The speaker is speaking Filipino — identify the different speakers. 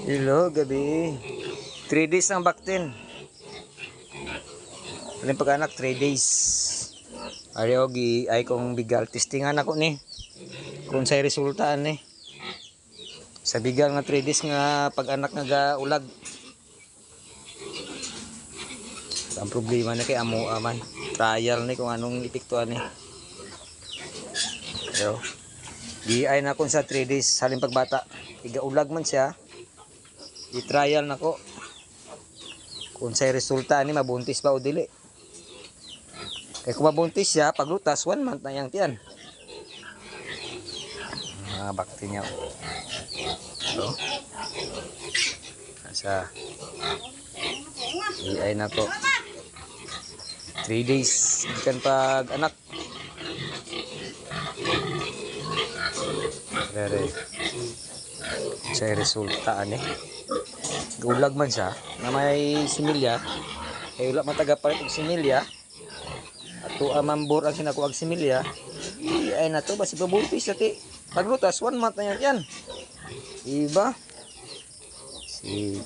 Speaker 1: Hello, gabi. 3 days ang baktin. Ano yung pag-anak? 3 days. Ayaw, ay kong bigal. Testingan ako ni. Kung sa'y resultaan ni. Sa bigal nga 3 days nga pag-anak nga ulag. Ang problema na kay amo aman. Trial ni kung anong epektuan ni. Ayaw. Ay na kung sa 3 days. Halim pagbata. Iga-ulag man siya. I-trial na ko. Kung sa'y resulta ni mabuntis ba o dili. Kaya kung mabuntis siya, paglutas, 1 month na yang tiyan. Mga bakti niya. So, nasa ay na ko. 3 days. Ikan pag anak. Rere. Sa'y resulta ni. Gulag man siya na may similya ay wala mataga pa rin similya at tuwa mambor ang sinakuag similya ay na to basi babuntis ati paglutas 1 month na yan iba sige.